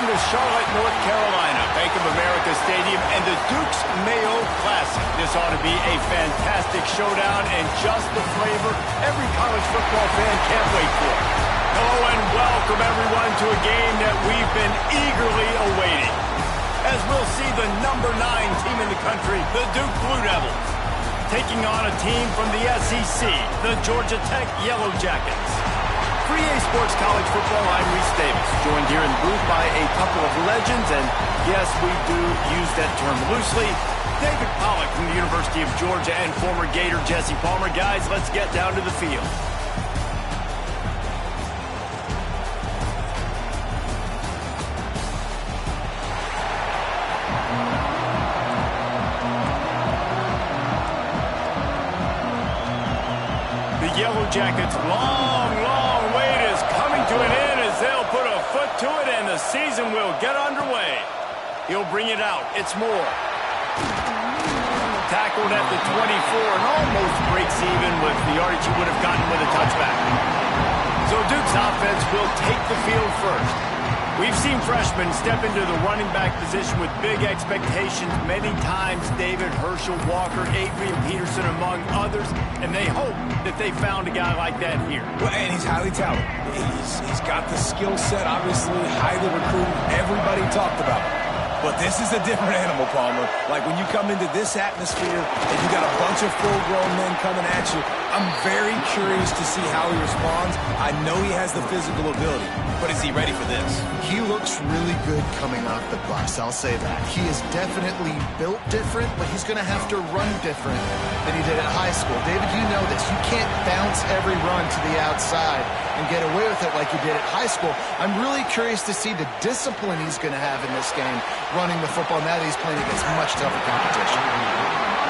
to Charlotte, North Carolina, Bank of America Stadium, and the Duke's Mayo Classic. This ought to be a fantastic showdown and just the flavor every college football fan can't wait for. Hello and welcome everyone to a game that we've been eagerly awaiting, as we'll see the number 9 team in the country, the Duke Blue Devils, taking on a team from the SEC, the Georgia Tech Yellow Jackets. For EA Sports College Football, I'm Reese Davis, joined here in the booth by a couple of legends, and yes, we do use that term loosely. David Pollack from the University of Georgia and former Gator Jesse Palmer. Guys, let's get down to the field. The Yellow Jackets' long wait is coming to an end as they'll put a foot to it and the season will get underway. He'll bring it out. It's Moore. Tackled at the 24 and almost breaks even with the yardage he would have gotten with a touchback. So Duke's offense will take the field first. We've seen freshmen step into the running back position with big expectations many times. David, Herschel, Walker, Adrian Peterson, among others. And they hope that they found a guy like that here. Well, and he's highly talented. He's got the skill set, obviously, highly recruited. Everybody talked about it. But this is a different animal, Palmer. Like when you come into this atmosphere and you got a bunch of full-grown men coming at you, I'm very curious to see how he responds. I know he has the physical ability, but is he ready for this? He looks really good coming off the bus, I'll say that. He is definitely built different, but he's going to have to run different than he did at high school. David, you know this. You can't bounce every run to the outside and get away with it like you did at high school. I'm really curious to see the discipline he's going to have in this game, running the football now that he's playing against much tougher competition.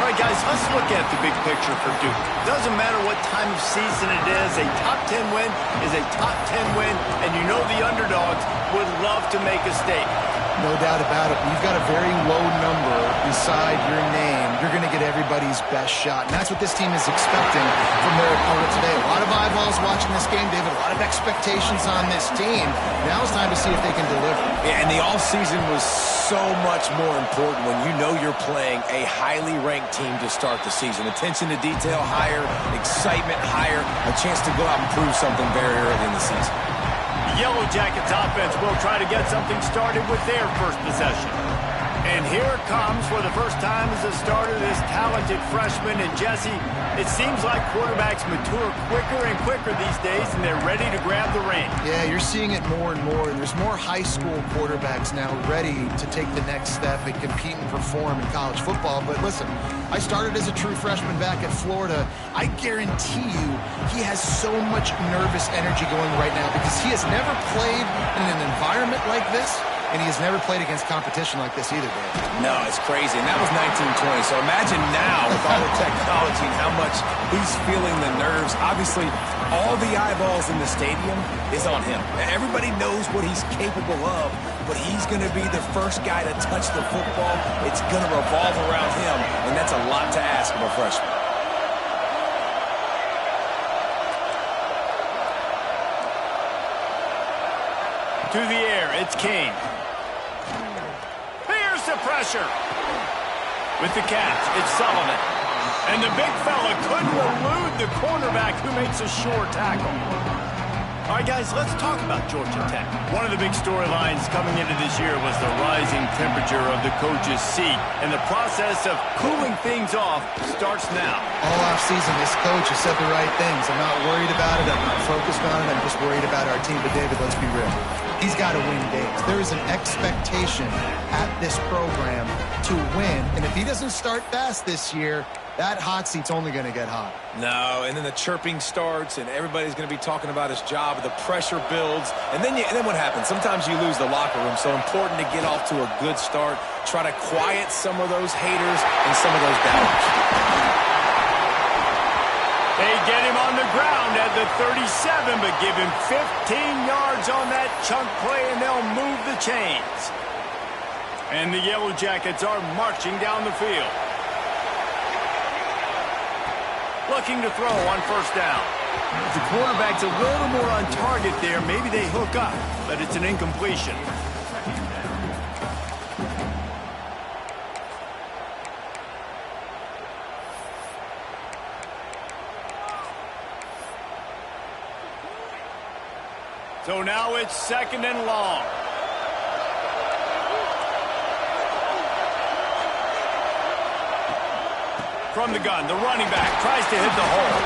All right, guys, let's look at the big picture for Duke. Doesn't matter what time of season it is, a top 10 win is a top 10 win, and you know the underdogs would love to make a statement. No doubt about it. When you've got a very low number beside your name, you're going to get everybody's best shot. And that's what this team is expecting from their opponent today. A lot of eyeballs watching this game, David. A lot of expectations on this team. Now it's time to see if they can deliver. Yeah, and the offseason was so much more important when you know you're playing a highly ranked team to start the season. Attention to detail higher, excitement higher, a chance to go out and prove something very early in the season. The Yellow Jackets offense will try to get something started with their first possession. And here comes for the first time as a starter this talented freshman. And Jesse, it seems like quarterbacks mature quicker and quicker these days, and they're ready to grab the reins. Yeah, you're seeing it more and more, and there's more high school quarterbacks now ready to take the next step and compete and perform in college football. But listen, I started as a true freshman back at Florida. I guarantee you he has so much nervous energy going right now because he has never played in an environment like this, and he has never played against competition like this either, Dave. No, it's crazy, and that was 1920. So imagine now with all the technology and how much he's feeling the nerves. Obviously, all the eyeballs in the stadium is on him. Everybody knows what he's capable of, but he's going to be the first guy to touch the football. It's going to revolve around him, and that's a lot to ask of a freshman. To the air, it's Kane. Here's the pressure. With the catch, it's Sullivan. And the big fella couldn't elude the cornerback who makes a sure tackle. All right, guys, let's talk about Georgia Tech. One of the big storylines coming into this year was the rising temperature of the coach's seat. And the process of cooling things off starts now. All offseason, this coach has said the right things. I'm not worried about it. I'm not focused on it. I'm just worried about our team. But, David, let's be real. He's got to win games. There is an expectation at this program to win. And if he doesn't start fast this year, that hot seat's only going to get hot. No, and then the chirping starts, and everybody's going to be talking about his job. The pressure builds, and then what happens? Sometimes you lose the locker room, so important to get off to a good start. Try to quiet some of those haters and some of those doubters. They get him on the ground at the 37, but give him 15 yards on that chunk play, and they'll move the chains. And the Yellow Jackets are marching down the field. Looking to throw on first down. If the quarterback's a little more on target there, maybe they hook up, but it's an incompletion. So now it's 2nd and long. From the gun, the running back tries to hit the hole.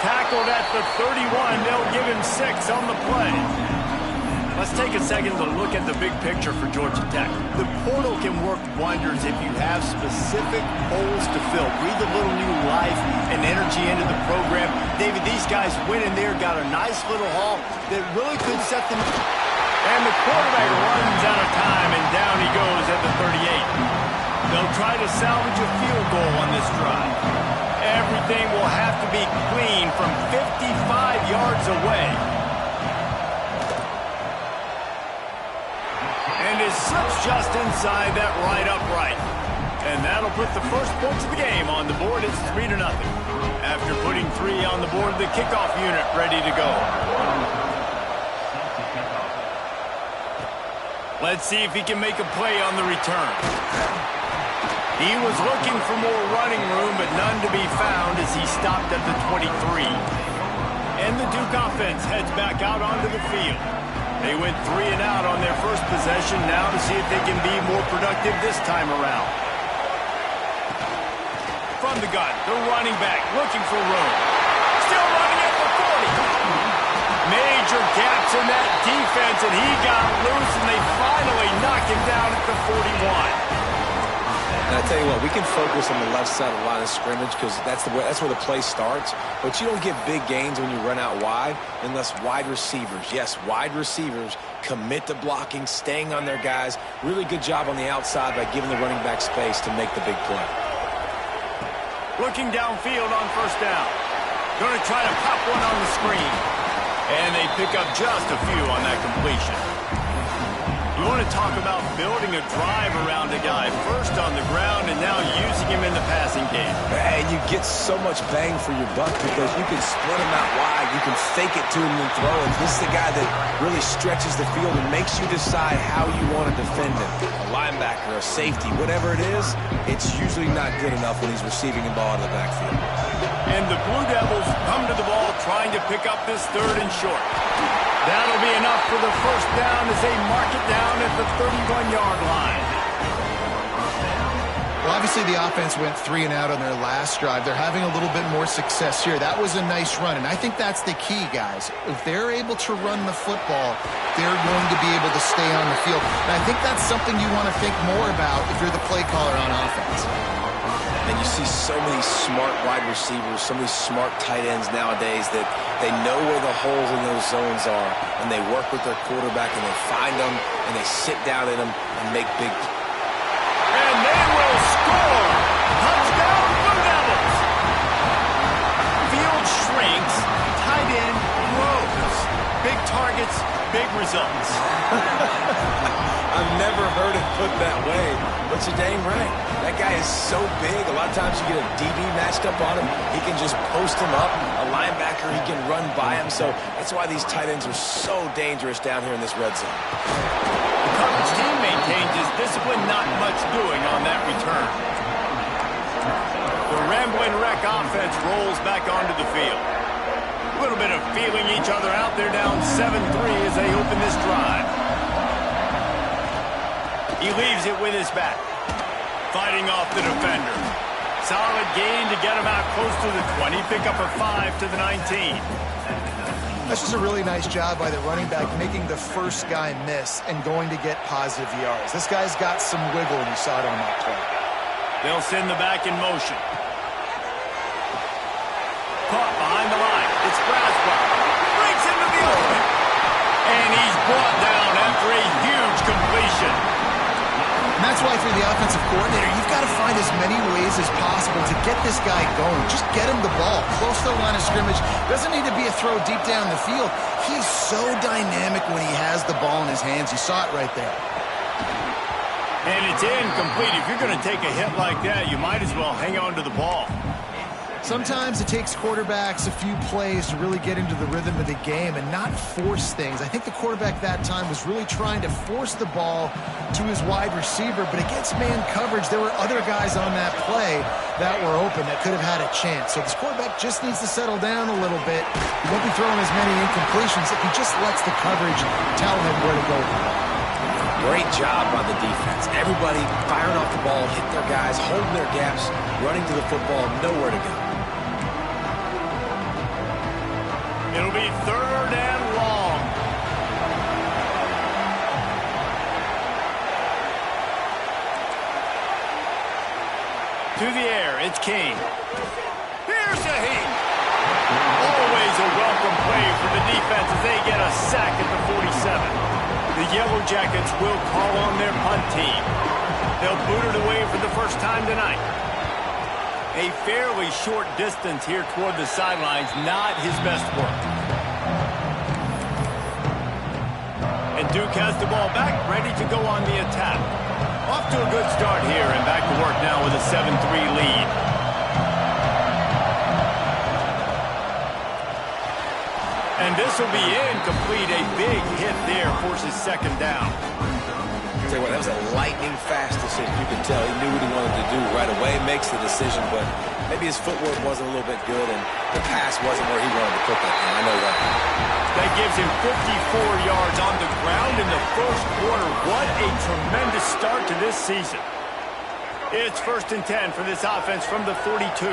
Tackled at the 31. They'll give him 6 on the play. Let's take a second to look at the big picture for Georgia Tech. The portal can work wonders if you have specific holes to fill. Breathe a little new life and energy into the program. David, these guys went in there, got a nice little haul that really could set them. And the quarterback runs out of time, and down he goes at the 38. They'll try to salvage a field goal on this drive. Everything will have to be clean from 55 yards away. And it slips just inside that right upright. And that'll put the first points of the game on the board. It's 3-0. After putting 3 on the board, the kickoff unit ready to go. Let's see if he can make a play on the return. He was looking for more running room, but none to be found as he stopped at the 23. And the Duke offense heads back out onto the field. They went 3 and out on their first possession, now to see if they can be more productive this time around. From the gun, the running back looking for room. Still running at the 40. Major gaps in that defense, and he got loose, and they finally knock him down at the 41. And I tell you what, we can focus on the left side of the line of scrimmage because that's where the play starts. But you don't get big gains when you run out wide unless wide receivers, yes, wide receivers, commit to blocking, staying on their guys. Really good job on the outside by giving the running back space to make the big play. Looking downfield on first down. Going to try to pop one on the screen. And they pick up just a few on that completion. You want to talk about building a drive around a guy first on the ground and now using him in the passing game. And you get so much bang for your buck because you can split him out wide. You can fake it to him and throw him. This is the guy that really stretches the field and makes you decide how you want to defend him. A linebacker, a safety, whatever it is, it's usually not good enough when he's receiving the ball out of the backfield. And the Blue Devils come to the ball trying to pick up this 3rd and short. That'll be enough for the first down as they mark it down at the 31-yard line. Well, obviously the offense went 3 and out on their last drive. They're having a little bit more success here. That was a nice run, and I think that's the key, guys. If they're able to run the football, they're going to be able to stay on the field. And I think that's something you want to think more about if you're the play caller on offense. And you see so many smart wide receivers, so many smart tight ends nowadays that they know where the holes in those zones are, and they work with their quarterback, and they find them, and they sit down in them and make big. And they will score! Touchdown, Blue Devils! Field shrinks, tight end grows. Big targets, big results. I've never heard it put that way, but you're dang right. That guy is so big. A lot of times you get a DB matched up on him. He can just post him up. A linebacker, he can run by him. So that's why these tight ends are so dangerous down here in this red zone. The coverage team maintains his discipline, not much doing on that return. The Ramblin' Wreck offense rolls back onto the field. A little bit of feeling each other out. They're down 7-3 as they open this drive. He leaves it with his back. Fighting off the defender. Solid gain to get him out close to the 20. Pick up a 5 to the 19. That's just a really nice job by the running back, making the first guy miss and going to get positive yards. This guy's got some wiggle, and you saw it on that play. They'll send the back in motion. Caught behind the line. It's Braswell. Breaks into the open. And he's brought down after a huge completion. And that's why, for the offensive coordinator, you've got to find as many ways as possible to get this guy going. Just get him the ball close to the line of scrimmage. Doesn't need to be a throw deep down the field. He's so dynamic when he has the ball in his hands. You saw it right there. And it's incomplete. If you're going to take a hit like that, you might as well hang on to the ball. Sometimes it takes quarterbacks a few plays to really get into the rhythm of the game and not force things. I think the quarterback that time was really trying to force the ball to his wide receiver, but against man coverage, there were other guys on that play that were open that could have had a chance. So this quarterback just needs to settle down a little bit. He won't be throwing as many incompletions if he just lets the coverage tell him where to go. Great job by the defense. Everybody firing off the ball, hitting their guys, holding their gaps, running to the football, nowhere to go. It'll be 3rd and long. To the air, it's King. Here's a heat. Always a welcome play for the defense as they get a sack at the 47. The Yellow Jackets will call on their punt team. They'll boot it away for the first time tonight. A fairly short distance here toward the sidelines, not his best work. And Duke has the ball back, ready to go on the attack. Off to a good start here, and back to work now with a 7-3 lead. And this will be incomplete. A big hit there forces 2nd down. Tell you what, that was a lightning-fast decision. You can tell he knew what he wanted to do right away, makes the decision, but maybe his footwork wasn't a little bit good, and the pass wasn't where he wanted to put that thing. I know that. That gives him 54 yards on the ground in the first quarter. What a tremendous start to this season. It's 1st and 10 for this offense from the 42.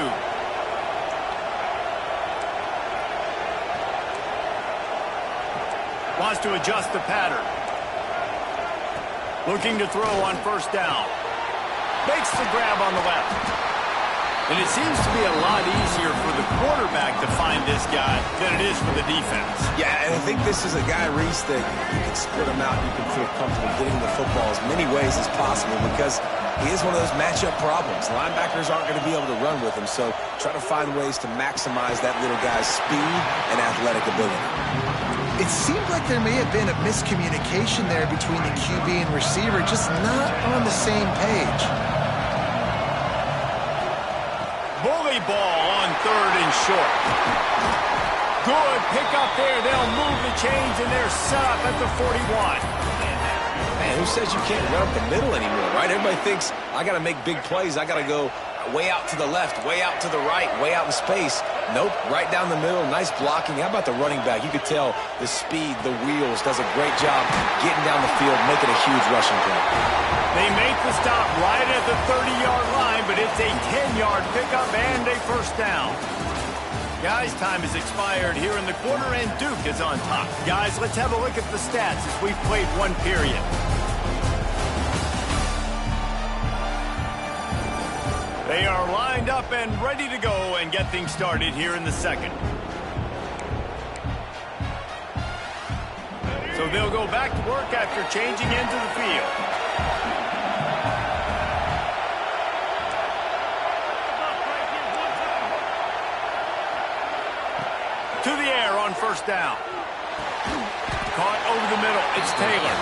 Wants to adjust the pattern. Looking to throw on 1st down. Makes the grab on the left. And it seems to be a lot easier for the quarterback to find this guy than it is for the defense. Yeah, and I think this is a guy, Reese, that you can split him out. You can feel comfortable getting the football as many ways as possible because he is one of those matchup problems. Linebackers aren't going to be able to run with him, so try to find ways to maximize that little guy's speed and athletic ability. It seemed like there may have been a miscommunication there between the QB and receiver, just not on the same page. Bully ball on 3rd and short. Good pickup there. They'll move the chains, and they're set up at the 41. Man, who says you can't run up the middle anymore, right? Everybody thinks, I got to make big plays. I got to go way out to the left, way out to the right, way out in space. Nope, right down the middle, nice blocking. How about the running back? You could tell the speed, the wheels, does a great job getting down the field, making a huge rushing play. They make the stop right at the 30-yard line, but it's a 10-yard pickup and a 1st down. Guys, time has expired here in the quarter, and Duke is on top. Guys, let's have a look at the stats as we've played 1 period. They are lined up and ready to go and get things started here in the 2nd. So they'll go back to work after changing into the field. To the air on 1st down. Caught over the middle. It's Taylor.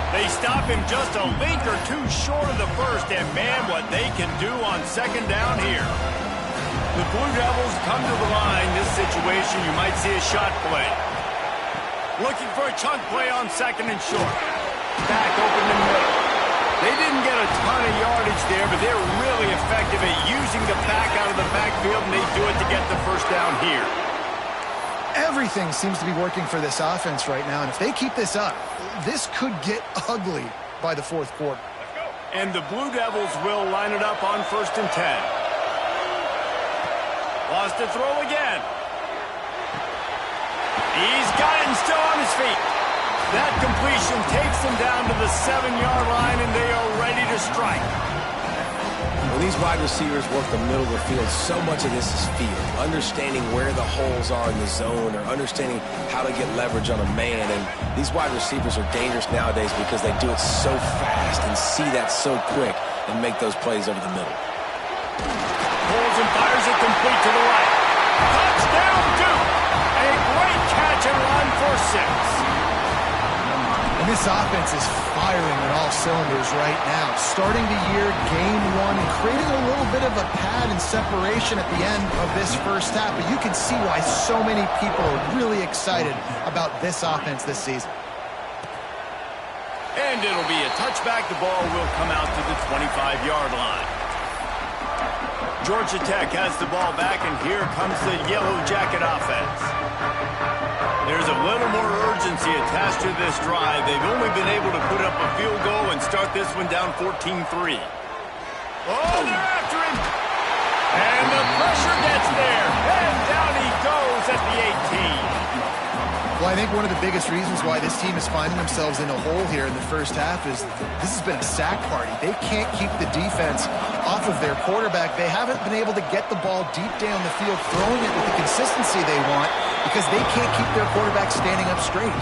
They stop him just a link or two short of the 1st, and man, what they can do on 2nd down here. The Blue Devils come to the line. This situation, you might see a shot play. Looking for a chunk play on 2nd and short. Back open in the middle. They didn't get a ton of yardage there, but they're really effective at using the back out of the backfield, and they do it to get the 1st down here. Everything seems to be working for this offense right now, and if they keep this up, this could get ugly by the 4th quarter. And the Blue Devils will line it up on 1st and 10. Wants to throw again. He's got it and still on his feet. That completion takes them down to the 7-yard line, and they are ready to strike. When these wide receivers work the middle of the field, so much of this is feel. Understanding where the holes are in the zone or understanding how to get leverage on a man. And these wide receivers are dangerous nowadays because they do it so fast and see that so quick and make those plays over the middle. Pulls and fires it complete to the right. Touchdown, Duke! A great catch and run for 6. And This offense is firing on all cylinders right now. Starting the year, game one, and creating a little bit of a pad and separation at the end of this first half. But you can see why so many people are really excited about this offense this season. And it'll be a touchback. The ball will come out to the 25-yard line. Georgia Tech has the ball back, and here comes the Yellow Jacket offense. There's a little more urgency attached to this drive. They've only been able to put up a field goal and start this one down 14-3. Oh, they're after him. And the pressure gets there. And down he goes at the 18. Well, I think one of the biggest reasons why this team is finding themselves in a hole here in the first half is this has been a sack party. They can't keep the defense off of their quarterback. They haven't been able to get the ball deep down the field, throwing it with the consistency they want because they can't keep their quarterback standing up straight.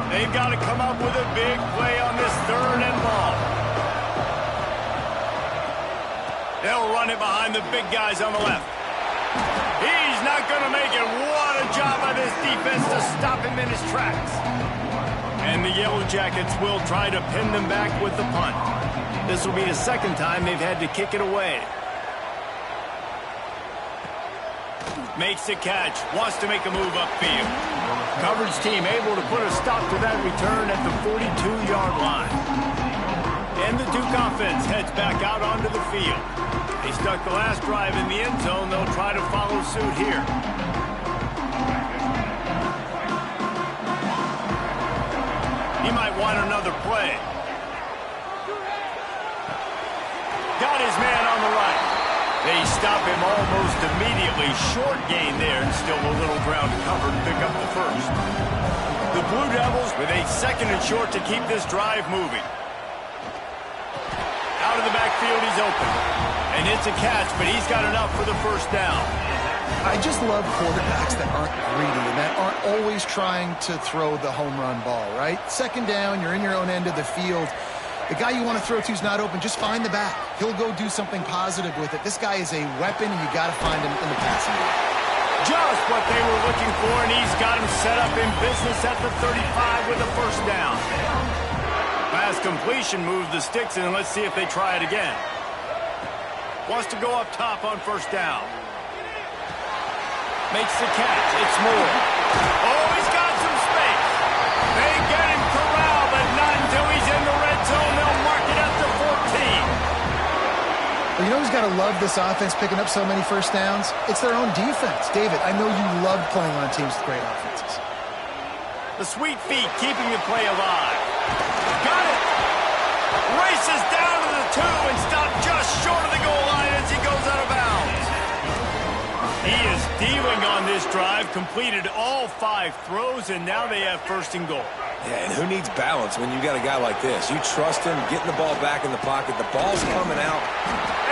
They've got to come up with a big play on this 3rd and long. They'll run it behind the big guys on the left. He's not going to make it. What a job by this defense to stop him in his tracks. And the Yellow Jackets will try to pin them back with the punt. This will be the second time they've had to kick it away. Makes the catch. Wants to make a move upfield. Coverage team able to put a stop to that return at the 42-yard line. And the Duke offense heads back out onto the field. They stuck the last drive in the end zone. They'll try to follow suit here. He might want another play. Got his man on the right. They stop him almost immediately. Short gain there, and still a little ground to cover to pick up the first. The Blue Devils with a 2nd and short to keep this drive moving. Out of the backfield, he's open. And it's a catch, but he's got enough for the first down. I just love quarterbacks that aren't greedy and that aren't always trying to throw the home run ball, right? 2nd down, you're in your own end of the field. The guy you want to throw to is not open. Just find the back. He'll go do something positive with it. This guy is a weapon, and you got to find him in the passing game. Just what they were looking for, and he's got him set up in business at the 35 with a first down. Pass completion, move the sticks, and let's see if they try it again. Wants to go up top on first down. Makes the catch. It's Moore. Oh, he's got some space. They get him corralled, but not until he's in the red zone. They'll mark it at the 14. Well, you know who's got to love this offense picking up so many first downs? It's their own defense. David, I know you love playing on teams with great offenses. The sweet feet keeping the play alive. Got it. Races down to the 2 and stopped just short of the goal line as he goes out of bounds. He is dealing on this drive, completed all 5 throws, and now they have 1st and goal. Yeah, and who needs balance when you got a guy like this? You trust him, getting the ball back in the pocket. The ball's coming out.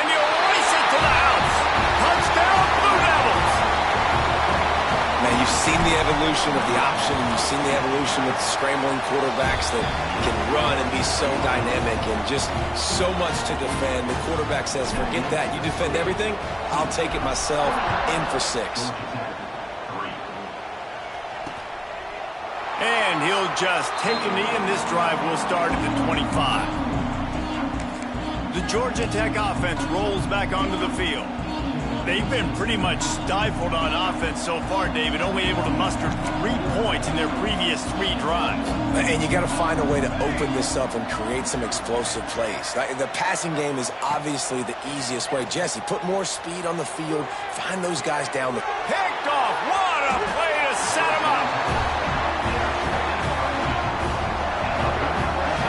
And you race it to the house. Touchdown, Blue Devils. Man, you've seen the evolution of the option. You've seen the evolution with scrambling quarterbacks that can run and be so dynamic and just so much to defend. The quarterback says, forget that. You defend everything, I'll take it myself. In for 6. And he'll just take a knee, and this drive will start at the 25. The Georgia Tech offense rolls back onto the field. They've been pretty much stifled on offense so far, David, only able to muster 3 points in their previous 3 drives. And you got to find a way to open this up and create some explosive plays. The passing game is obviously the easiest way. Jesse, put more speed on the field. Find those guys down the... Picked off. What a play to set him up.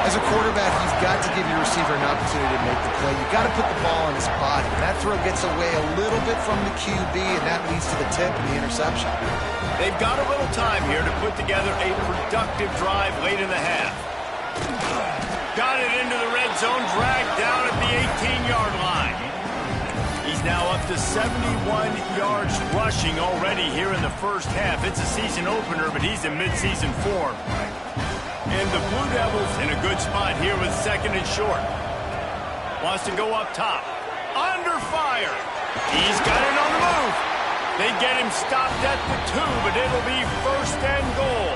As a quarterback, you've got to give your receiver an opportunity to make the play. You've got to put the ball on his body. And that throw gets away a little bit from the QB, and that leads to the tip and the interception. They've got a little time here to put together a productive drive late in the half. Got it into the red zone, dragged down at the 18-yard line. He's now up to 71 yards rushing already here in the first half. It's a season opener, but he's in midseason form. And the Blue Devils in a good spot here with 2nd and short. Wants to go up top. Under fire. He's got it on the move. They get him stopped at the 2, but it'll be 1st and goal.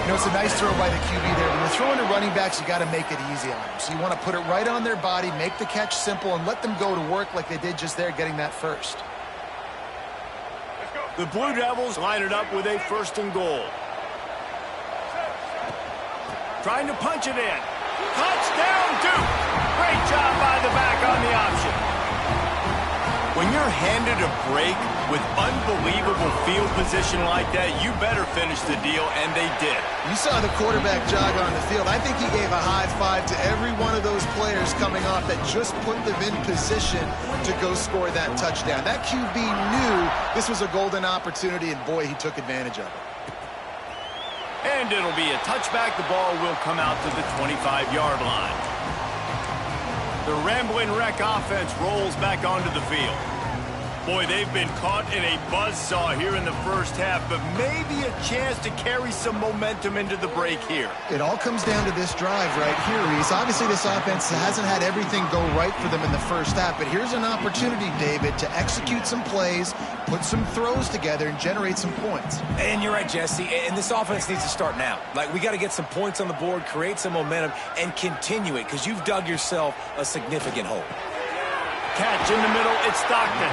You know, it's a nice throw by the QB there. When you're throwing to running backs, you got to make it easy on them. So you want to put it right on their body, make the catch simple, and let them go to work like they did just there, getting that first. The Blue Devils line it up with a 1st and goal. Trying to punch it in. Touchdown, Duke! Great job by the back on the option. When you're handed a break with unbelievable field position like that, you better finish the deal, and they did. You saw the quarterback jog on the field. I think he gave a high five to every one of those players coming off that just put them in position to go score that touchdown. That QB knew this was a golden opportunity, and boy, he took advantage of it. And it'll be a touchback. The ball will come out to the 25-yard line. The Rambling Wreck offense rolls back onto the field. Boy, they've been caught in a buzzsaw here in the first half, but maybe a chance to carry some momentum into the break here. It all comes down to this drive right here, Reese. Obviously, this offense hasn't had everything go right for them in the first half, but here's an opportunity, David, to execute some plays, put some throws together, and generate some points. And you're right, Jesse, and this offense needs to start now. Like, we got to get some points on the board, create some momentum, and continue it, because you've dug yourself a significant hole. Catch in the middle, it's Stockton.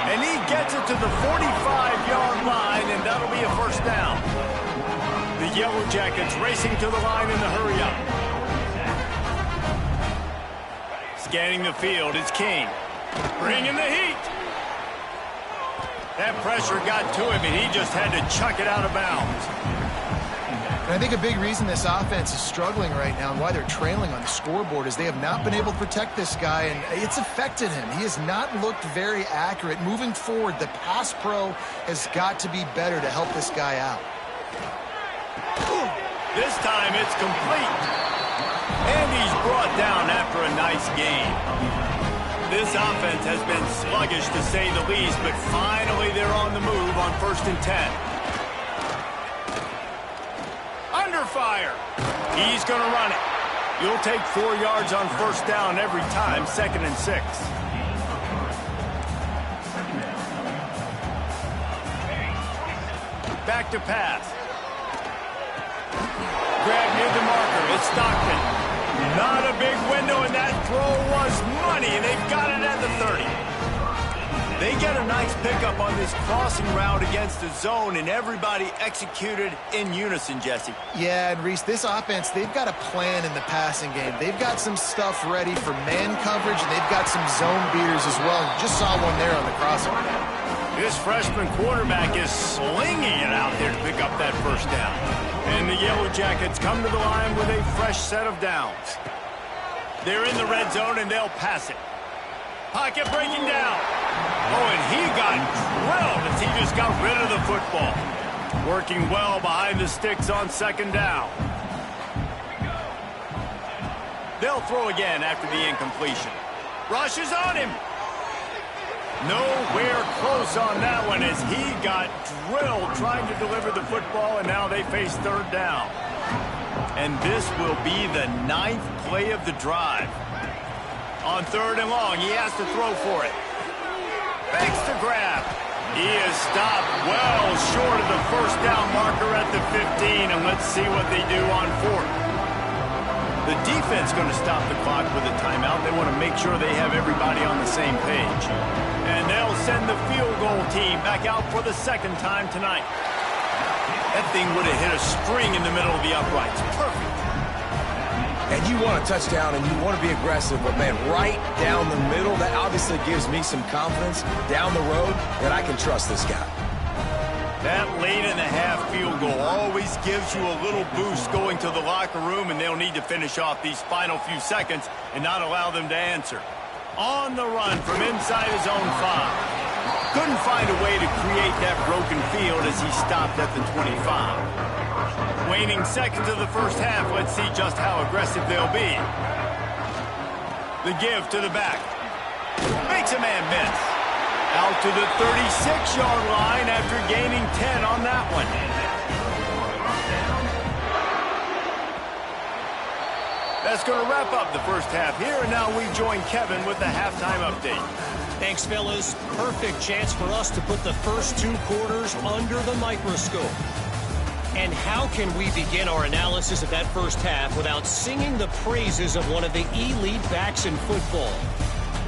And he gets it to the 45-yard line, and that'll be a 1st down. The Yellow Jackets racing to the line in the hurry-up. Scanning the field, it's King. Bringing the heat. That pressure got to him, and he just had to chuck it out of bounds. And I think a big reason this offense is struggling right now and why they're trailing on the scoreboard is they have not been able to protect this guy, and it's affected him. He has not looked very accurate. Moving forward, the pass pro has got to be better to help this guy out. This time it's complete. And he's brought down after a nice gain. This offense has been sluggish to say the least, but finally they're on the move on 1st and 10. Under fire. He's going to run it. You'll take 4 yards on 1st down every time, 2nd and 6. Back to pass. Grab near the marker. It's Stockton. Not a big window, and that throw was money, and they've got it at the 30. They get a nice pickup on this crossing route against the zone, and everybody executed in unison, Jesse. Yeah, and Reese, this offense, they've got a plan in the passing game. They've got some stuff ready for man coverage, and they've got some zone beaters as well. Just saw one there on the crossing route. This freshman quarterback is slinging it out there to pick up that 1st down. And the Yellow Jackets come to the line with a fresh set of downs. They're in the red zone, and they'll pass it. Pocket breaking down. Oh, and he got drilled as he just got rid of the football. Working well behind the sticks on 2nd down. They'll throw again after the incompletion. Rushes on him. Nowhere close on that one as he got drilled trying to deliver the football, and now they face 3rd down. And this will be the 9th play of the drive. On 3rd and long, he has to throw for it. Fakes to grab. He is stopped well short of the 1st down marker at the 15, and let's see what they do on 4th. The defense going to stop the clock with a timeout. They want to make sure they have everybody on the same page. And they'll send the field goal team back out for the 2nd time tonight. That thing would have hit a string in the middle of the uprights. Perfect. And you want a touchdown, and you want to be aggressive, but, man, right down the middle, that obviously gives me some confidence down the road that I can trust this guy. That late-in-the-half field goal always gives you a little boost going to the locker room, and they'll need to finish off these final few seconds and not allow them to answer. On the run from inside his own 5. Couldn't find a way to create that broken field as he stopped at the 25. Waning seconds of the first half, let's see just how aggressive they'll be. The give to the back. Makes a man miss. Out to the 36-yard line after gaining 10 on that one. That's going to wrap up the first half here, and now we join Kevin with the halftime update. Thanks, fellas. Perfect chance for us to put the first 2 quarters under the microscope. And how can we begin our analysis of that first half without singing the praises of one of the elite backs in football?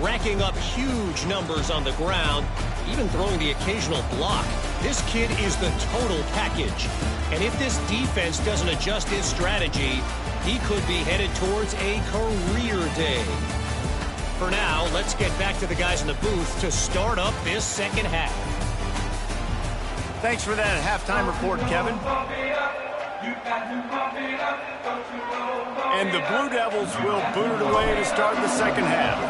Racking up huge numbers on the ground, even throwing the occasional block. This kid is the total package. And if this defense doesn't adjust his strategy, he could be headed towards a career day. For now, let's get back to the guys in the booth to start up this second half. Thanks for that halftime report, Kevin. And the Blue Devils will boot it away to start the second half.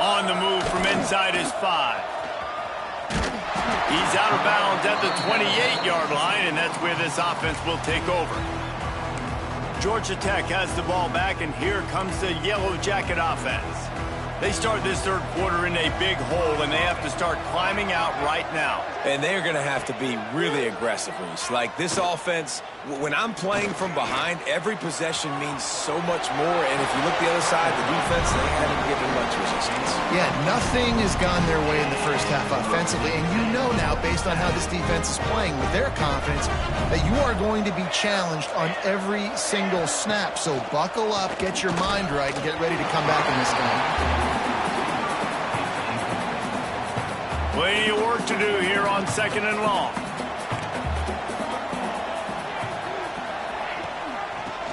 On the move from inside his 5. He's out of bounds at the 28-yard line, and that's where this offense will take over. Georgia Tech has the ball back, and here comes the Yellow Jacket offense. They start this third quarter in a big hole, and they have to start climbing out right now. And they're going to have to be really aggressive, Reese. Like, this offense, when I'm playing from behind, every possession means so much more. And if you look the other side, the defense, they haven't given much resistance. Yeah, nothing has gone their way in the first half offensively. And you know now, based on how this defense is playing with their confidence, that you are going to be challenged on every single snap. So buckle up, get your mind right, and get ready to come back in this game. Plenty of work to do here on 2nd and long.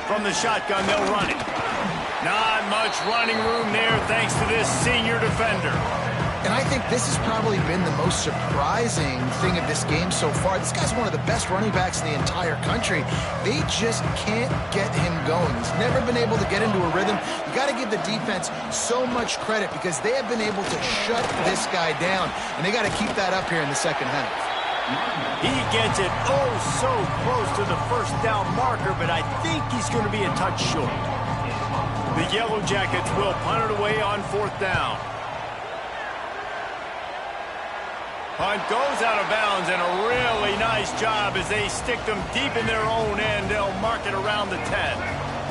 From the shotgun, they'll run it. Not much running room there thanks to this senior defender. And I think this has probably been the most surprising thing of this game so far. This guy's one of the best running backs in the entire country. They just can't get him going. He's never been able to get into a rhythm. You got to give the defense so much credit because they have been able to shut this guy down. And they got to keep that up here in the second half. He gets it oh so close to the first down marker, but I think he's going to be a touch short. The Yellow Jackets will punt it away on 4th down. Punt goes out of bounds, and a really nice job as they stick them deep in their own end. They'll mark it around the 10.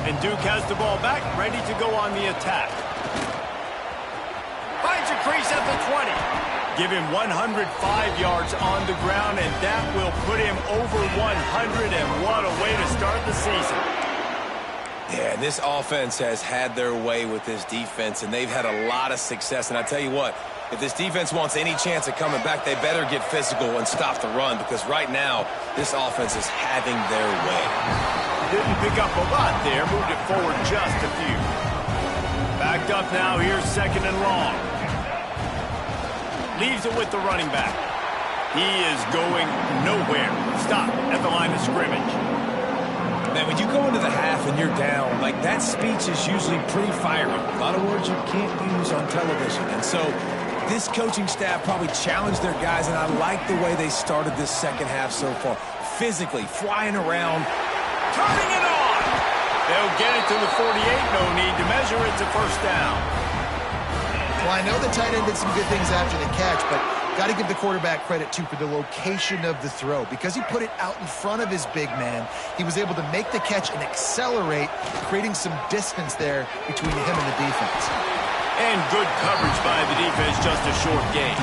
And Duke has the ball back, ready to go on the attack. Finds a crease at the 20. Give him 105 yards on the ground, and that will put him over 100, and what a way to start the season. Yeah, this offense has had their way with this defense, and they've had a lot of success. And I tell you what, if this defense wants any chance of coming back, they better get physical and stop the run, because right now, this offense is having their way. Didn't pick up a lot there, moved it forward just a few. Backed up now, here's 2nd and long. Leaves it with the running back. He is going nowhere. Stop at the line of scrimmage. Man, when you go into the half and you're down, like, that speech is usually pretty fiery. A lot of words you can't use on television. And so this coaching staff probably challenged their guys, and I like the way they started this second half so far. Physically, flying around. Turning it on! They'll get it to the 48. No need to measure it to first down. Well, I know the tight end did some good things after the catch, but got to give the quarterback credit, too, for the location of the throw. Because he put it out in front of his big man, he was able to make the catch and accelerate, creating some distance there between him and the defense. And good coverage by the defense, just a short gain.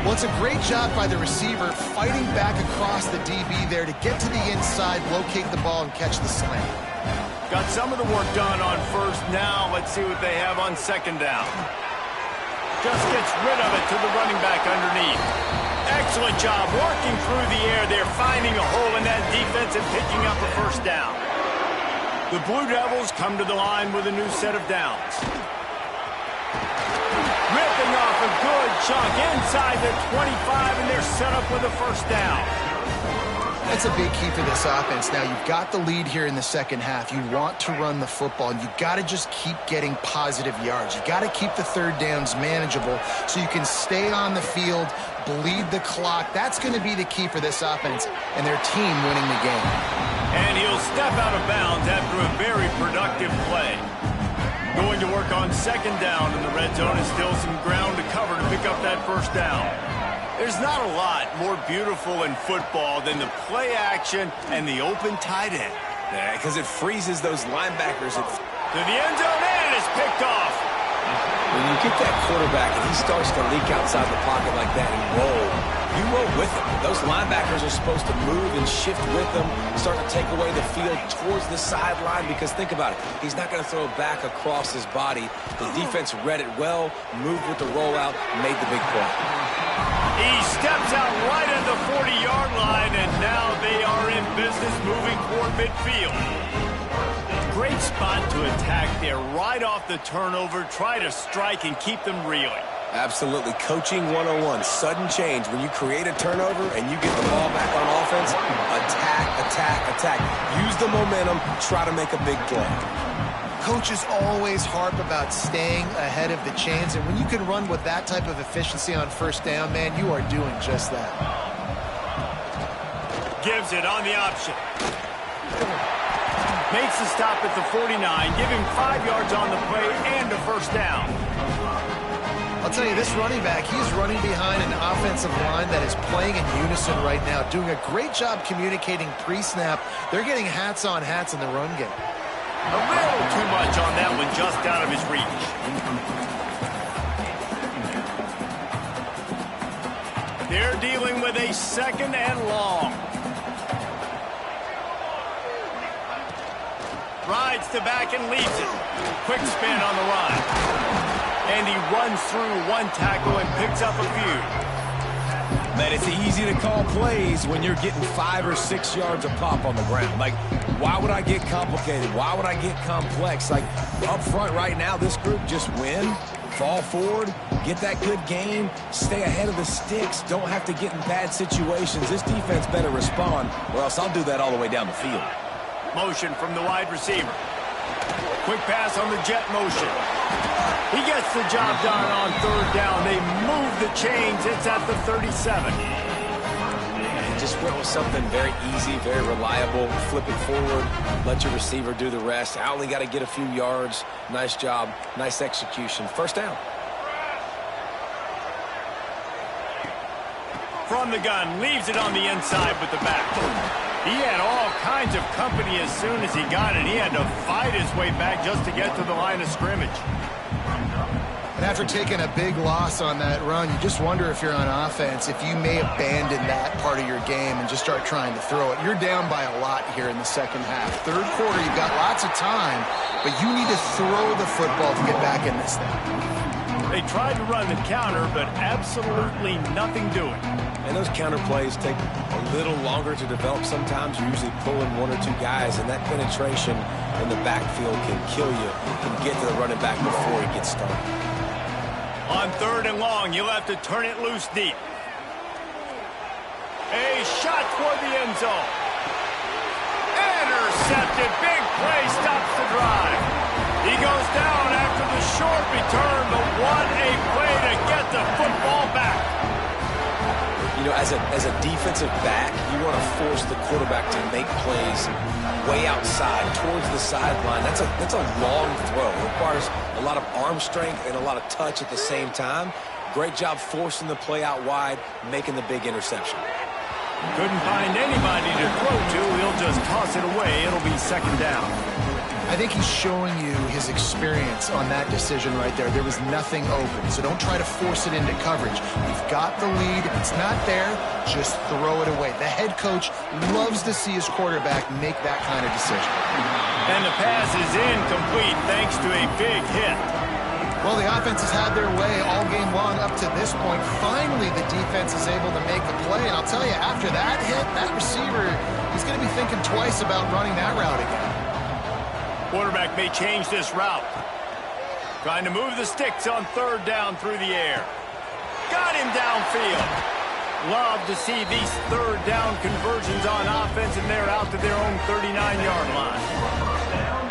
Well, it's a great job by the receiver fighting back across the DB there to get to the inside, locate the ball, and catch the slant. Got some of the work done on first. Now let's see what they have on 2nd down. Just gets rid of it to the running back underneath. Excellent job working through the air. They're finding a hole in that defense and picking up a first down. The Blue Devils come to the line with a new set of downs. Ripping off a good chunk inside the 25, and they're set up with a first down. That's a big key for this offense. Now, you've got the lead here in the second half. You want to run the football, and you've got to just keep getting positive yards. You've got to keep the third downs manageable so you can stay on the field, bleed the clock. That's going to be the key for this offense and their team winning the game. And he'll step out of bounds after a very productive play. Going to work on 2nd down in the red zone, and still some ground to cover to pick up that first down. There's not a lot more beautiful in football than the play action and the open tight end. Yeah, because it freezes those linebackers. To the end zone, and it's picked off. When you get that quarterback and he starts to leak outside the pocket like that and roll, you roll with him. Those linebackers are supposed to move and shift with them, start to take away the field towards the sideline, because think about it. He's not going to throw it back across his body. The defense read it well, moved with the rollout, made the big play. He steps out right at the 40-yard line, and now they are in business moving toward midfield. Great spot to attack there right off the turnover. Try to strike and keep them reeling. Absolutely. Coaching 101. Sudden change. When you create a turnover and you get the ball back on offense, attack, attack, attack. Use the momentum. Try to make a big play. Coaches always harp about staying ahead of the chains, and when you can run with that type of efficiency on first down, man, you are doing just that. Gives it on the option. Makes the stop at the 49, giving 5 yards on the play and a first down. I'll tell you, this running back, he's running behind an offensive line that is playing in unison right now, doing a great job communicating pre-snap. They're getting hats on hats in the run game. A little too much on that one, just out of his reach. They're dealing with a second and long. Rides to back and leaves it. Quick spin on the run. And he runs through one tackle and picks up a few. Man, it's easy to call plays when you're getting 5 or 6 yards a pop on the ground. Like, why would I get complicated? Why would I get complex? Like, up front right now, this group just win, fall forward, get that good game, stay ahead of the sticks, don't have to get in bad situations. This defense better respond, or else I'll do that all the way down the field. Motion from the wide receiver. Quick pass on the jet motion. He gets the job done on third down. They move the chains. It's at the 37. And just went with something very easy, very reliable. Flip it forward. Let your receiver do the rest. I only got to get a few yards. Nice job. Nice execution. First down. From the gun. Leaves it on the inside with the back. He had all kinds of company as soon as he got it. He had to fight his way back just to get to the line of scrimmage. And after taking a big loss on that run, you just wonder if you're on offense, if you may abandon that part of your game and just start trying to throw it. You're down by a lot here in the second half. Third quarter, you've got lots of time, but you need to throw the football to get back in this thing. They tried to run the counter, but absolutely nothing doing. And those counter plays take a little longer to develop sometimes. You're usually pulling 1 or 2 guys, and that penetration in the backfield can kill you. You can get to the running back before he gets started. On third and long, you'll have to turn it loose deep. A shot toward the end zone. Intercepted. Big play stops the drive. He goes down after the short return, but what a play to get the football back. You know, as a defensive back, you want to force the quarterback to make plays way outside, towards the sideline. That's a long throw. It requires a lot of arm strength and a lot of touch at the same time. Great job forcing the play out wide, making the big interception. Couldn't find anybody to throw to. He'll just toss it away. It'll be second down. I think he's showing you his experience on that decision right there. There was nothing open, so don't try to force it into coverage. You've got the lead. If it's not there, just throw it away. The head coach loves to see his quarterback make that kind of decision. And the pass is incomplete thanks to a big hit. Well, the offense has had their way all game long up to this point. Finally, the defense is able to make a play. And I'll tell you, after that hit, that receiver, he's going to be thinking twice about running that route again. Quarterback may change this route. Trying to move the sticks on third down through the air. Got him downfield. Love to see these third down conversions on offense, and they're out to their own 39-yard line.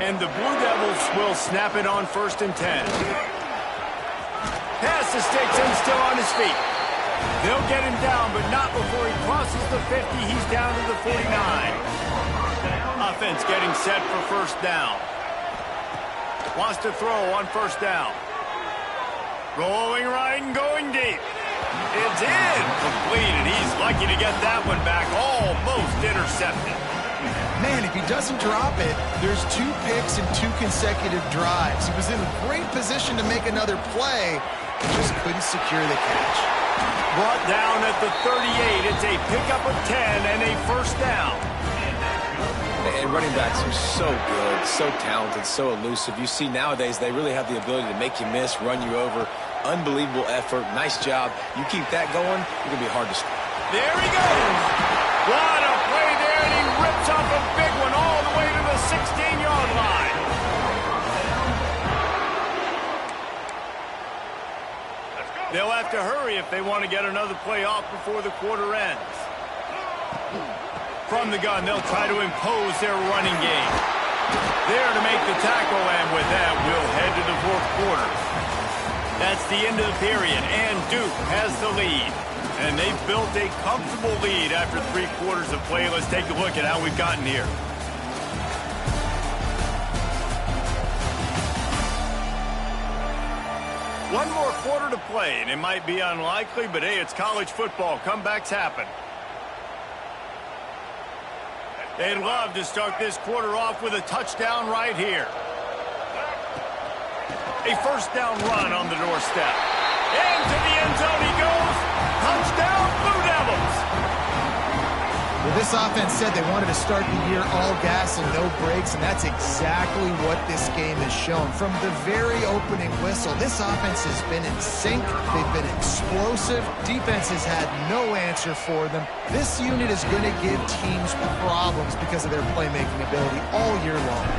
And the Blue Devils will snap it on 1st and 10. Pass the sticks and still on his feet. They'll get him down, but not before he crosses the 50. He's down to the 49. Offense getting set for 1st down. Wants to throw on 1st down. Rolling right and going deep. It's incomplete, and he's lucky to get that one back. Almost intercepted. Man, if he doesn't drop it, there's 2 picks and 2 consecutive drives. He was in a great position to make another play, and just couldn't secure the catch. Brought down at the 38. It's a pickup of 10 and a first down. And running backs are so good, so talented, so elusive. You see nowadays they really have the ability to make you miss, run you over. Unbelievable effort. Nice job. You keep that going, you're going to be hard to stop. There he goes. What a play there, and he rips off a big one all the way to the 16-yard line. They'll have to hurry if they want to get another play off before the quarter ends. From the gun, they'll try to impose their running game. There to make the tackle, and with that, we'll head to the fourth quarter. That's the end of the period, and Duke has the lead. And they've built a comfortable lead after 3 quarters of play. Let's take a look at how we've gotten here. One more quarter to play, and it might be unlikely, but hey, it's college football. Comebacks happen. They'd love to start this quarter off with a touchdown right here. A first down run on the doorstep. Into the end zone he goes. Touchdown, Blue Devils. Well, this offense said they wanted to start the year all gas and no brakes, and that's exactly what this game has shown. From the very opening whistle, this offense has been in sync. They've been explosive. Defense has had no answer for them. This unit is going to give teams problems because of their playmaking ability all year long.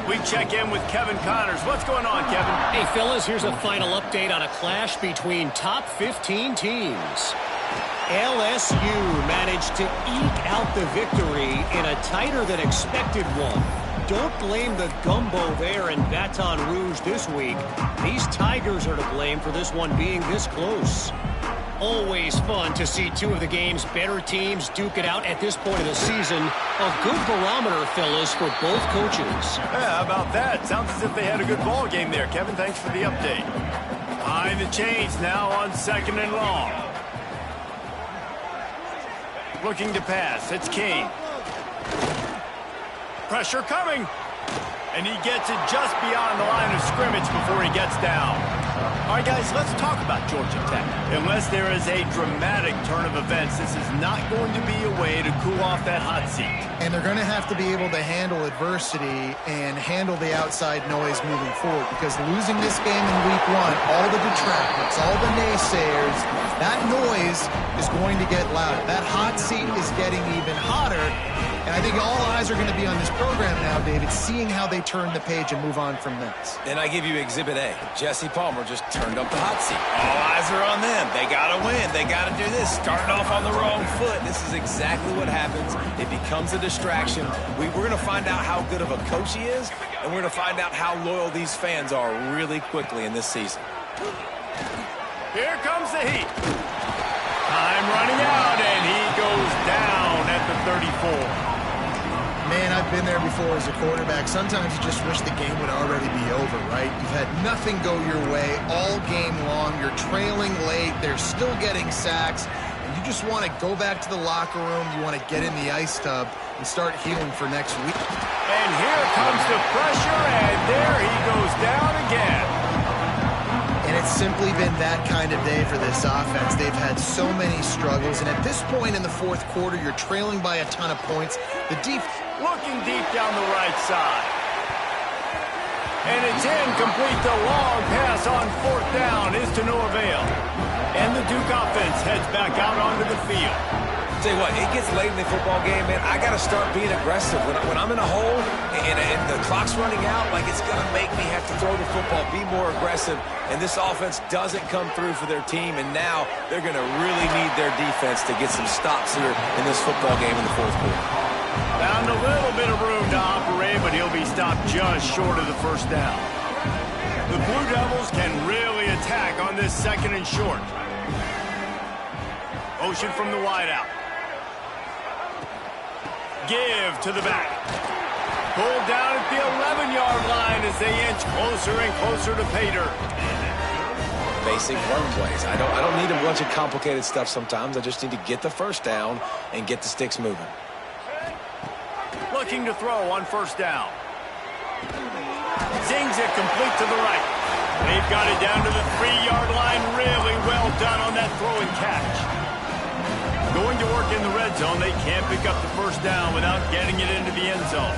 We check in with Kevin Connors. What's going on, Kevin? Hey, fellas, here's a final update on a clash between top 15 teams. LSU managed to eke out the victory in a tighter than expected one. Don't blame the gumbo there in Baton Rouge this week. These Tigers are to blame for this one being this close. Always fun to see 2 of the game's better teams duke it out at this point of the season. A good barometer, fellas, for both coaches. Yeah, how about that? Sounds as if they had a good ball game there. Kevin, thanks for the update. Behind the chains now on 2nd and long. Looking to pass. It's King. Pressure coming. And he gets it just beyond the line of scrimmage before he gets down. All right, guys, let's talk about Georgia Tech. Unless there is a dramatic turn of events, this is not going to be a way to cool off that hot seat. And they're going to have to be able to handle adversity and handle the outside noise moving forward, because losing this game in week 1, all the detractors, all the naysayers, that noise is going to get louder. That hot seat is getting even hotter. And I think all eyes are going to be on this program now, David, seeing how they turn the page and move on from this. And I give you Exhibit A. Jesse Palmer just turned up the hot seat. All eyes are on them. They got to win. They got to do this. Starting off on the wrong foot. This is exactly what happens. It becomes a distraction. We're going to find out how good of a coach he is, and we're going to find out how loyal these fans are really quickly in this season. Here comes the heat. Time running out, and he goes down at the 34. Man, I've been there before as a quarterback. Sometimes you just wish the game would already be over, right? You've had nothing go your way all game long. You're trailing late. They're still getting sacks. And you just want to go back to the locker room. You want to get in the ice tub and start healing for next week. And here comes the pressure, and there he goes down again. And it's simply been that kind of day for this offense. They've had so many struggles. And at this point in the fourth quarter, you're trailing by a ton of points. The defense looking deep down the right side. And it's incomplete. The long pass on 4th down is to no avail. And the Duke offense heads back out onto the field. Tell you what, it gets late in the football game, man. I got to start being aggressive. When I'm in a hole and the clock's running out, like, it's going to make me have to throw the football, be more aggressive. And this offense doesn't come through for their team, and now they're going to really need their defense to get some stops here in this football game in the fourth quarter. Found a little bit of room to operate, but he'll be stopped just short of the first down. The Blue Devils can really attack on this 2nd and short. Motion from the wideout. Give to the back. Pulled down at the 11-yard line as they inch closer and closer to pay dirt. Basic run plays. I don't need a bunch of complicated stuff sometimes. I just need to get the first down and get the sticks moving. looking to throw on first down. Zings it complete to the right. They've got it down to the 3-yard line. Really well done on that throw and catch. Going to work in the red zone. They can't pick up the first down without getting it into the end zone.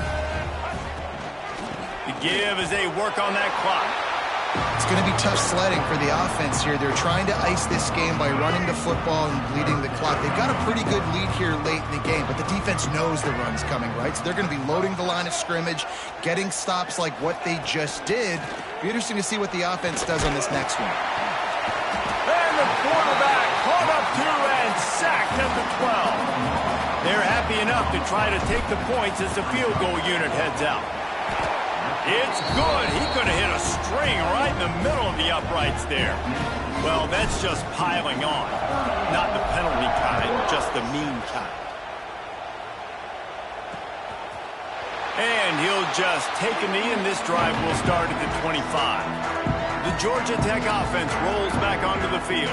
The give as they work on that clock. It's going to be tough sledding for the offense here. They're trying to ice this game by running the football and bleeding the clock. They've got a pretty good lead here late in the game, but the defense knows the run's coming, right? So they're going to be loading the line of scrimmage, getting stops like what they just did. Be interesting to see what the offense does on this next one. And the quarterback caught up to and sacked at the 12. They're happy enough to try to take the points as the field goal unit heads out. It's good. He could have hit a string right in the middle of the uprights there. Well, that's just piling on. Not the penalty kind, just the mean kind. And he'll just take a knee, and this drive will start at the 25. The Georgia Tech offense rolls back onto the field.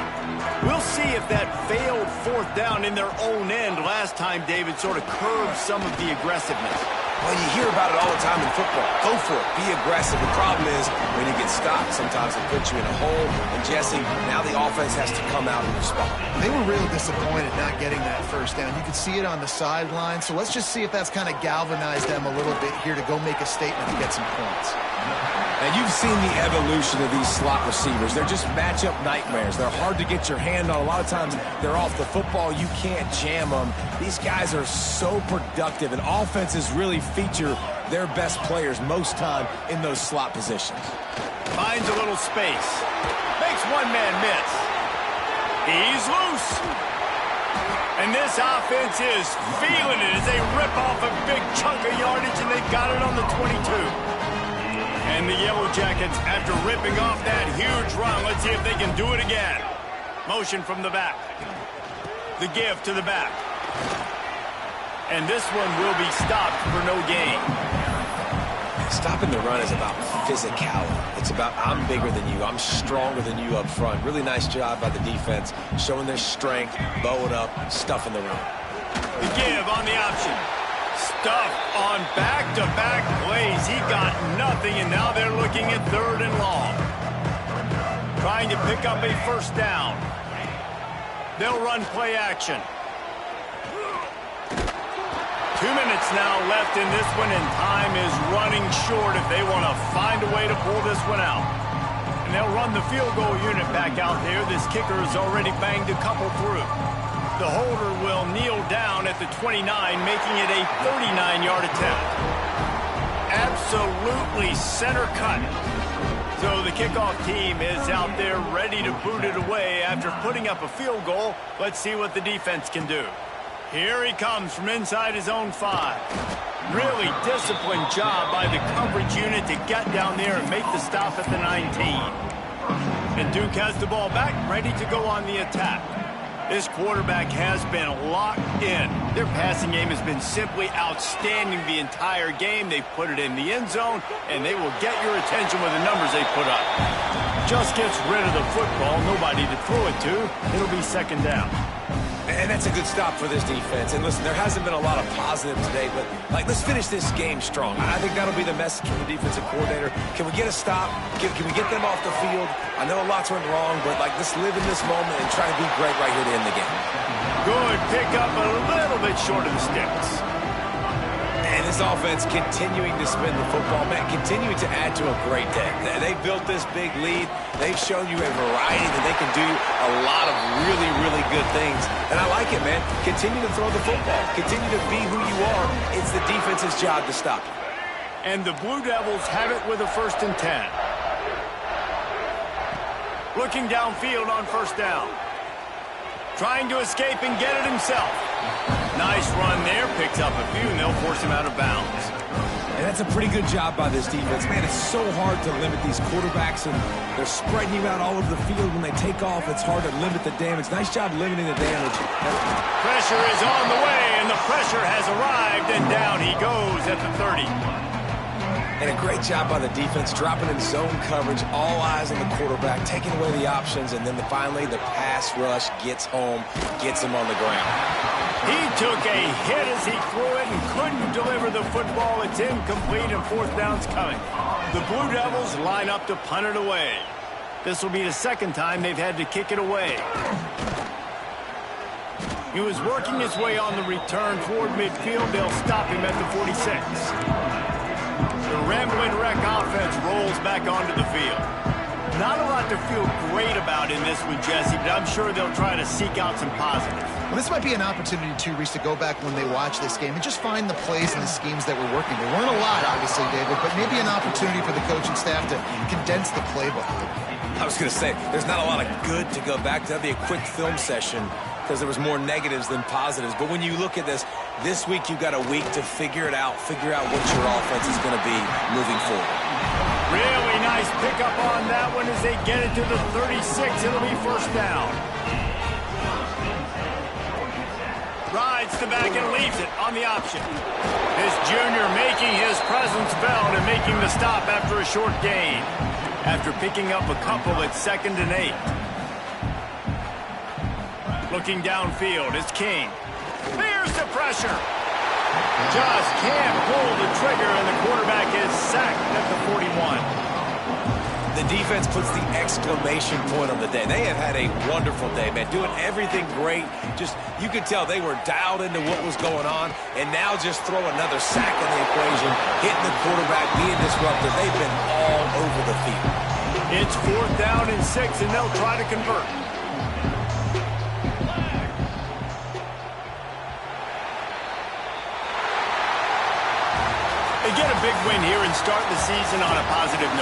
We'll see if that failed fourth down in their own end last time, David, sort of curbed some of the aggressiveness. Well, you hear about it all the time in football. Go for it. Be aggressive. The problem is when you get stopped, sometimes it puts you in a hole. And, Jesse, now the offense has to come out and respond. They were real disappointed not getting that first down. You could see it on the sideline. So let's just see if that's kind of galvanized them a little bit here to go make a statement and get some points. Now, you've seen the evolution of these slot receivers. They're just matchup nightmares. They're hard to get your hand on. A lot of times they're off the football. You can't jam them. These guys are so productive, and offenses really feature their best players most time in those slot positions. Finds a little space. Makes one man miss. He's loose. And this offense is feeling it as they rip off a big chunk of yardage, and they've got it on the 22. And the Yellow Jackets, after ripping off that huge run, let's see if they can do it again. Motion from the back. The give to the back. And this one will be stopped for no gain. Stopping the run is about physicality. It's about I'm bigger than you. I'm stronger than you up front. Really nice job by the defense, showing their strength, bowing up, stuffing the run. The give on the option. Stuff on back-to-back plays. He got nothing, and now they're looking at 3rd and long. Trying to pick up a first down. They'll run play action. 2 minutes now left in this one, and time is running short if they want to find a way to pull this one out. And they'll run the field goal unit back out there. This kicker has already banged a couple through. The holder will kneel down at the 29, making it a 39-yard attempt. Absolutely center cut. So the kickoff team is out there ready to boot it away after putting up a field goal. Let's see what the defense can do. Here he comes from inside his own 5. Really disciplined job by the coverage unit to get down there and make the stop at the 19. And Duke has the ball back, ready to go on the attack. This quarterback has been locked in. Their passing game has been simply outstanding the entire game. They've put it in the end zone, and they will get your attention with the numbers they put up. Just gets rid of the football, nobody to throw it to. It'll be 2nd down. And that's a good stop for this defense. And listen, there hasn't been a lot of positive today, but let's finish this game strong. I think that'll be the message from the defensive coordinator. Can we get a stop? Can we get them off the field? I know lots went wrong, but let's live in this moment and try to be great right here to end the game. Good pick up, a little bit short of the sticks. And this offense continuing to spin the football, man, continuing to add to a great day. They built this big lead. They've shown you a variety that they can do a lot of really, really good things. And I like it, man. Continue to throw the football. Continue to be who you are. It's the defense's job to stop you. And the Blue Devils have it with a 1st and 10. Looking downfield on first down. Trying to escape and get it himself. Nice run there. Picks up a few, and they'll force him out of bounds. And that's a pretty good job by this defense. Man, it's so hard to limit these quarterbacks, and they're spreading you out all over the field. When they take off, it's hard to limit the damage. Nice job limiting the damage. Pressure is on the way, and the pressure has arrived, and down he goes at the 30. And a great job by the defense, dropping in zone coverage, all eyes on the quarterback, taking away the options, and then finally the pass rush gets home, gets him on the ground. He took a hit as he threw it and couldn't deliver the football. It's incomplete and fourth down's coming. The Blue Devils line up to punt it away. This will be the second time they've had to kick it away. He was working his way on the return toward midfield. They'll stop him at the 46. The Ramblin' Wreck offense rolls back onto the field. Not a lot to feel great about in this one, Jesse, but I'm sure they'll try to seek out some positives. Well, this might be an opportunity, too, Reese, to go back when they watch this game and just find the plays and the schemes that were working. There weren't a lot, obviously, David, but maybe an opportunity for the coaching staff to condense the playbook. I was going to say, there's not a lot of good to go back to. That'd be a quick film session because there was more negatives than positives. But when you look at this week you've got a week to figure it out, figure out what your offense is going to be moving forward. Really nice pickup on that one as they get it to the 36. It'll be first down. Rides the back and leaves it on the option. This junior making his presence felt and making the stop after a short gain. After picking up a couple at 2nd and 8. Looking downfield, it's King. There's the pressure. Just can't pull the trigger, and the quarterback is sacked at the 41. The defense puts the exclamation point on the day. They have had a wonderful day, man, doing everything great. Just, you could tell they were dialed into what was going on, and now just throw another sack in the equation, hitting the quarterback, being disruptive. They've been all over the field. It's 4th down and 6, and they'll try to convert. They get a big win here and start the season on a positive note.